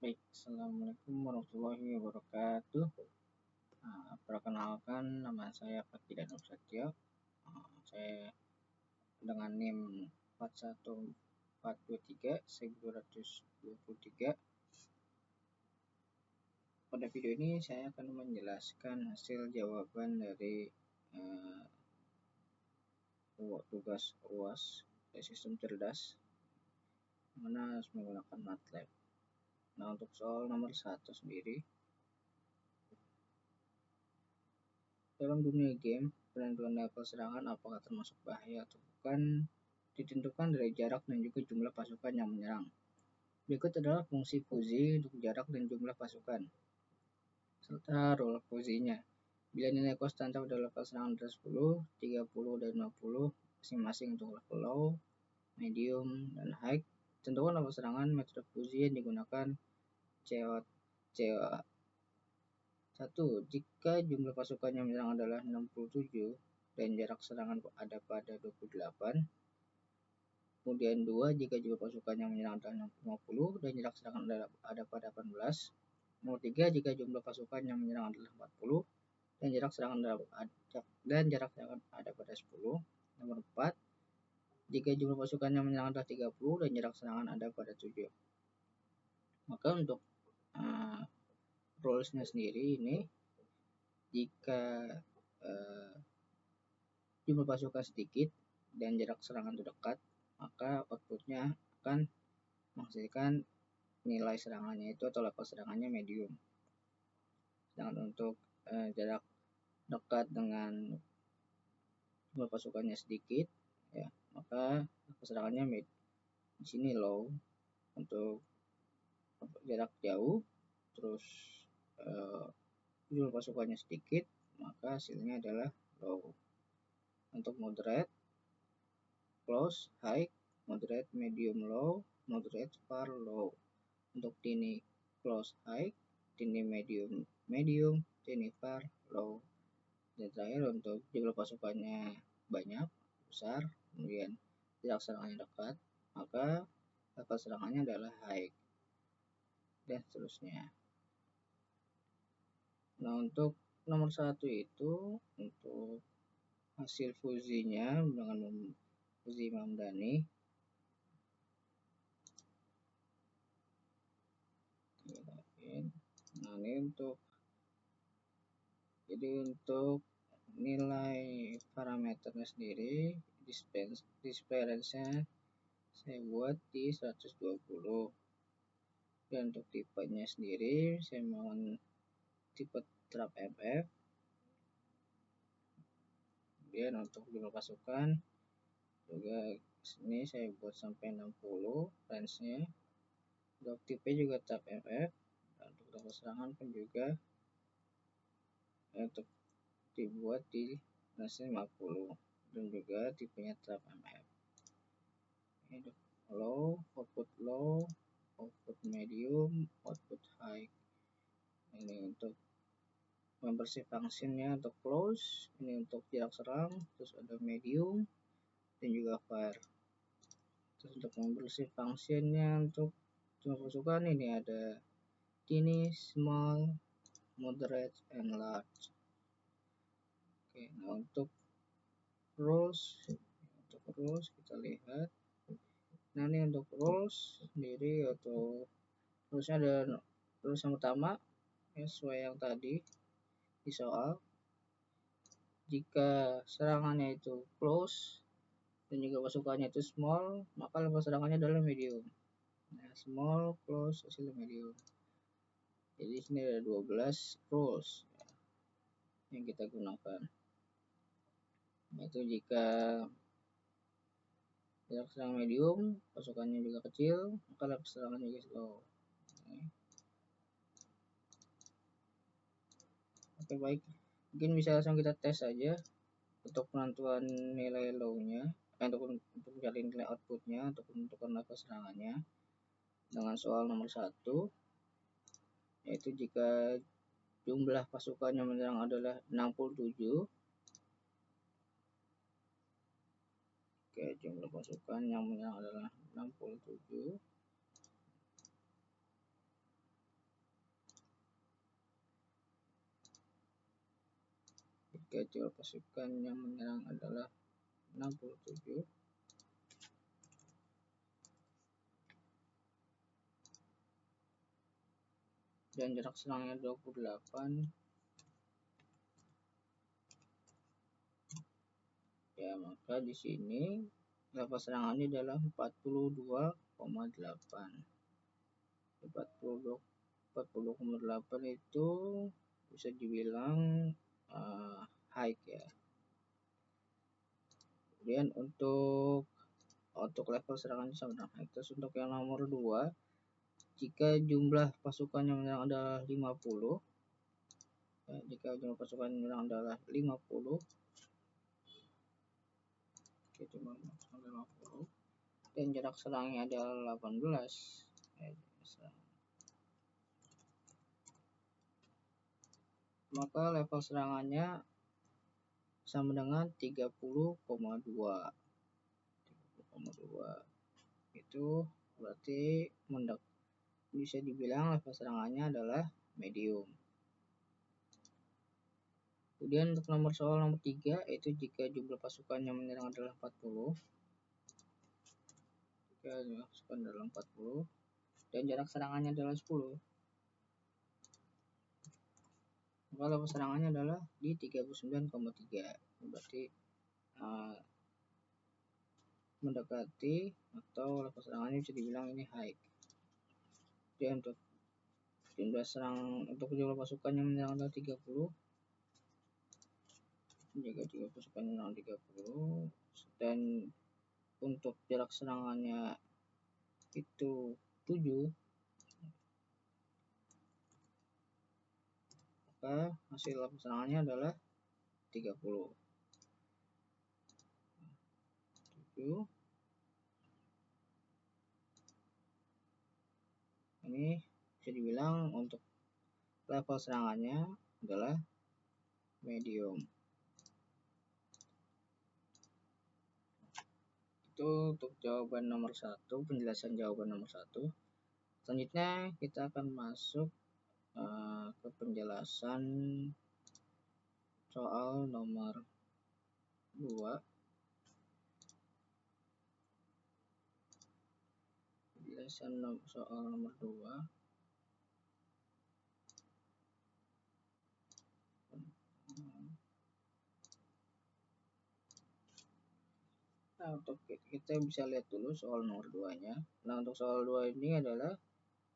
Baik, Assalamualaikum warahmatullahi wabarakatuh. Perkenalkan, nama saya Fakih dan Nursetio. Saya dengan NIM 41423 Pada video ini saya akan menjelaskan hasil jawaban dari tugas UAS sistem cerdas, mana harus menggunakan MATLAB. Nah, untuk soal nomor 1 sendiri, dalam dunia game, penentuan level serangan apakah termasuk bahaya atau bukan ditentukan dari jarak dan juga jumlah pasukan yang menyerang. Berikut adalah fungsi fuzi untuk jarak dan jumlah pasukan, serta rule fuzinya. Bila nilai konstanta pada level serangan adalah 10, 30, dan 50, masing-masing untuk level low, medium, dan high, tentukan level serangan. Metode fuzi yang digunakan COA. 1. Jika jumlah pasukan yang menyerang adalah 67 dan jarak serangan ada pada 28. Kemudian 2. Jika jumlah pasukan yang menyerang adalah 50 dan jarak serangan ada pada 18. Nomor 3. Jika jumlah pasukan yang menyerang adalah 40 dan jarak serangan ada pada 10. Nomor 4. Jika jumlah pasukan yang menyerang adalah 30 dan jarak serangan ada pada 7. Maka untuk rules-nya sendiri ini, jika jumlah pasukan sedikit dan jarak serangan dekat, maka outputnya akan menghasilkan nilai serangannya itu atau level serangannya medium. Sedangkan untuk jarak dekat dengan jumlah pasukannya sedikit, ya, maka level serangannya di sini low. Untuk jarak jauh, terus jumlah pasukannya sedikit, maka hasilnya adalah low. Untuk moderate, close, high, moderate, medium, low, moderate, far, low. Untuk tiny, close, high, tiny, medium, tiny, far, low. Dan terakhir untuk jumlah pasukannya banyak, besar, kemudian jarak serangannya dekat, maka level serangannya adalah high, dan seterusnya. Nah, untuk nomor 1 itu untuk hasil fuzinya dengan fuzi Mamdani. Nah, ini untuk nilai parameternya sendiri, display range-nya saya buat di 120. Dan untuk tipenya sendiri saya mau tipe trap FF. Kemudian untuk jumlah pasukan juga sini saya buat sampai 60 range-nya. Untuk tipe juga trap FF, dan untuk level serangan pun juga untuk dibuat di range 50 dan juga tipenya trap MF. Ini low, output medium, output high. Ini untuk membersih functionnya untuk close, ini untuk jarak serang, terus ada medium dan juga far. Terus untuk membersih functionnya untuk jumlah pasukan ini ada tiny, small, moderate, and large. Oke, nah untuk rules kita lihat. Nah, ini untuk rules sendiri, atau rulesnya ada rules yang pertama ya, sesuai yang tadi di soal. Jika serangannya itu close dan juga pasukannya itu small, maka level serangannya adalah medium. Nah, small, close, hasilnya medium. Jadi sini ada 12 rules ya, yang kita gunakan. Itu jika jarak serang medium, pasukannya juga kecil, maka level serangan juga slow. Oke, baik, mungkin bisa langsung kita tes saja untuk penentuan nilai low-nya, untuk mencari nilai outputnya, untuk menentukan level serangannya dengan soal nomor 1, yaitu jika jumlah pasukan yang menyerang adalah 67. Oke, jumlah pasukan yang menyerang adalah 67. jika jumlah pasukan yang menyerang adalah 67, dan jarak serangnya 28, ya maka di sini level serangannya adalah 42,8. 42,8 itu bisa dibilang high ya. Kemudian untuk level serangannya sama dengan high. Terus untuk yang nomor 2, jika jumlah pasukan yang menyerang adalah 50, ya, jika jumlah pasukan yang menyerang adalah 50, dan jarak serangnya adalah 18, maka level serangannya sama dengan 30,2. Itu berarti bisa dibilang level serangannya adalah medium. Kemudian untuk soal nomor 3, yaitu jika jumlah pasukan yang menyerang adalah 40, dan jarak serangannya adalah 10, maka level serangannya adalah di 39,3. Berarti mendekati atau level serangannya bisa dibilang ini high. Dan untuk jumlah pasukan yang menyerang adalah 30, jika jumlah pasukan yang menyerang 30, dan untuk jarak serangannya itu 7, maka hasil level serangannya adalah 30. 7. Ini bisa dibilang untuk level serangannya adalah medium. Itu untuk jawaban nomor 1, penjelasan jawaban nomor 1. Selanjutnya kita akan masuk ke penjelasan soal nomor 2. Penjelasan soal nomor 2. Nah, untuk kita bisa lihat dulu soal nomor 2-nya. Nah, untuk soal 2 ini adalah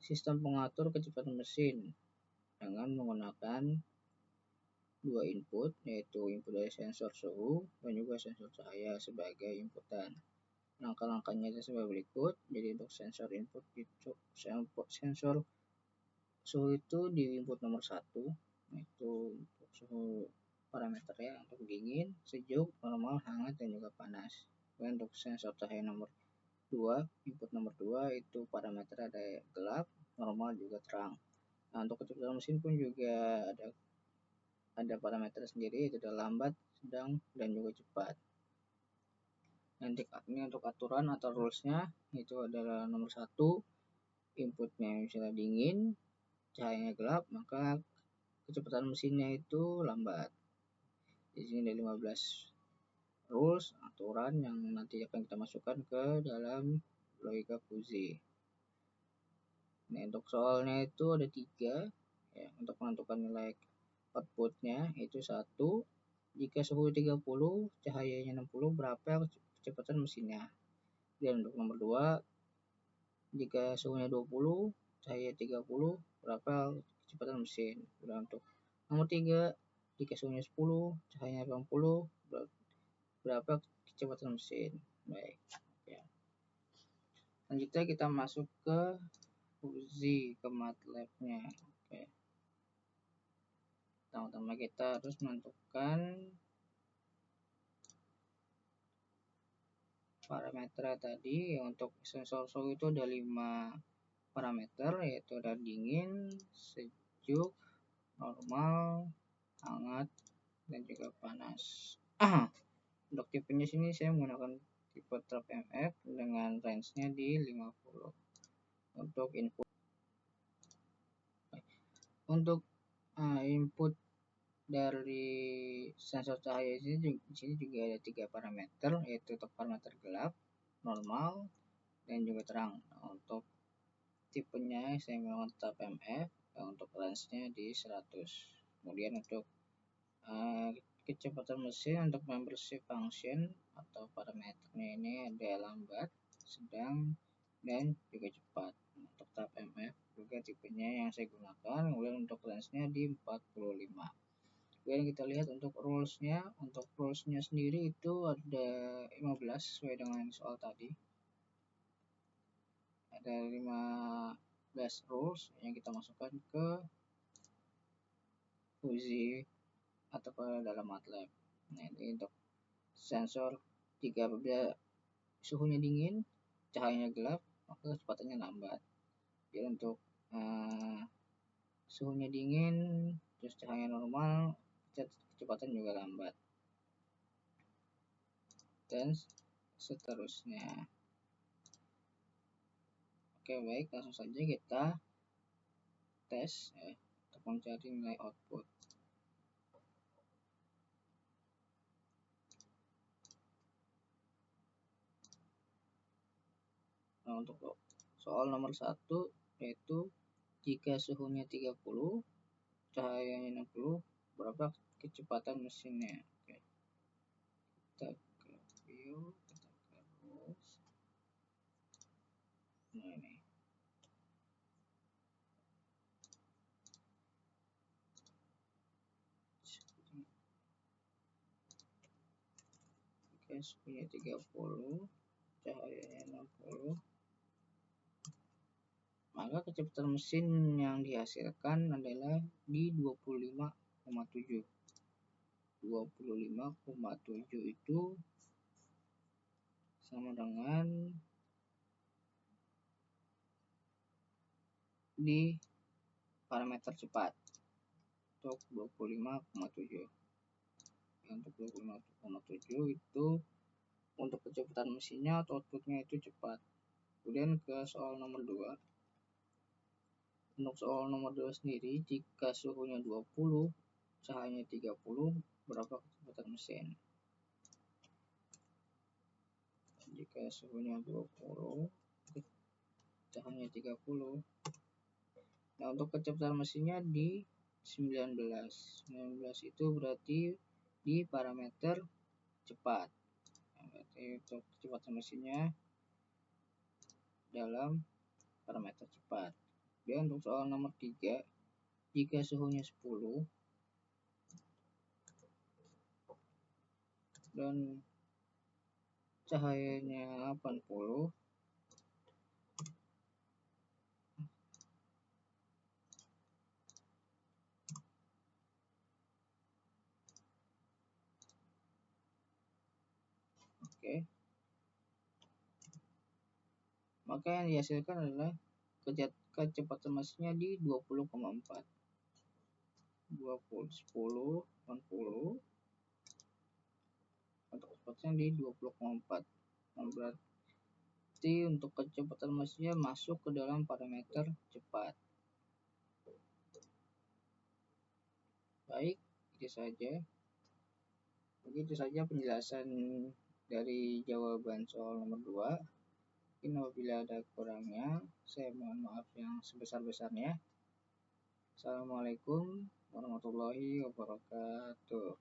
sistem pengatur kecepatan mesin dengan menggunakan 2 input, yaitu input dari sensor suhu dan juga sensor cahaya sebagai inputan. Langkah-langkahnya sebagai berikut. Jadi untuk sensor input itu sensor suhu itu di input nomor 1, yaitu untuk suhu parameternya untuk dingin, sejuk, normal, hangat, dan juga panas. Dan untuk sensor cahaya nomor 2, input nomor 2 itu parameter ada gelap, normal, juga terang. Nah, untuk kecepatan mesin pun juga ada parameter sendiri, itu ada lambat, sedang, dan juga cepat. Nanti ini untuk aturan atau rulesnya itu adalah nomor 1, inputnya misalnya dingin, cahayanya gelap, maka kecepatan mesinnya itu lambat. Di sini ada 15 rules aturan yang nanti akan kita masukkan ke dalam logika fuzzy. Nah, untuk soalnya itu ada 3 ya. Untuk menentukan nilai outputnya itu 1, jika suhu 30, cahayanya 60, berapa kecepatan mesinnya. Dan untuk nomor 2, jika suhunya 20, cahaya 30, berapa kecepatan mesin. Dan untuk nomor 3, jika suhunya 10, cahayanya 80, berapa kecepatan mesin. Baik ya. Selanjutnya kita masuk ke fuzzy, ke MATLAB-nya. Oke. Pertama-tama kita harus menentukan parameter tadi. Untuk sensor suhu itu ada 5 parameter, yaitu ada dingin, sejuk, normal, hangat, dan juga panas. Untuk tipenya sini saya menggunakan tipe trap MF dengan range-nya di 50. Untuk input dari sensor cahaya di sini juga ada 3 parameter, yaitu untuk parameter gelap, normal, dan juga terang. Nah, untuk tipenya saya menggunakan tetap MF, untuk lensnya di 100. Kemudian untuk kecepatan mesin untuk membership function atau parameternya ini ada lambat, sedang, dan juga cepat. Untuk tahap MF juga tipenya yang saya gunakan. Kemudian untuk lensnya di 45. Kemudian kita lihat untuk rulesnya sendiri itu ada 15 sesuai dengan soal tadi. Ada 15 rules yang kita masukkan ke Fuzi atau ke dalam MATLAB. Nah, ini untuk sensor, jika apabila suhunya dingin, cahayanya gelap, maka kecepatannya lambat. Jadi untuk suhunya dingin, terus cahaya normal, kecepatan juga lambat. Dan seterusnya. Oke, baik, langsung saja kita tes untuk mencari nilai output. Nah, untuk soal nomor 1 yaitu jika suhunya 30, cahayanya 60, berapa kecepatan mesinnya? Oke. Kita ke view, kita ke rules. Nah, ini. Oke, suhunya 30, cahayanya 60. Maka kecepatan mesin yang dihasilkan adalah di 25,7. 25,7 itu sama dengan di parameter cepat untuk 25,7. Untuk 25,7 itu untuk kecepatan mesinnya atau outputnya itu cepat. Kemudian ke soal nomor 2. Untuk soal nomor 2 sendiri, jika suhunya 20, cahayanya 30, berapa kecepatan mesin? Jika suhunya 20, cahayanya 30. Nah, untuk kecepatan mesinnya di 19. 19 itu berarti di parameter cepat. Nah, berarti untuk kecepatan mesinnya dalam parameter cepat. Dan untuk soal nomor 3, jika suhunya 10 dan cahayanya 80, oke, maka yang dihasilkan adalah kecepatan mesinnya di 20,4. 20, 10, 80, untuk kecepatan di 20,4. Nah, berarti untuk kecepatan mesinnya masuk ke dalam parameter cepat. Baik, begitu saja penjelasan dari jawaban soal nomor 2. Mungkin apabila ada kurangnya, saya mohon maaf yang sebesar-besarnya. Assalamualaikum warahmatullahi wabarakatuh.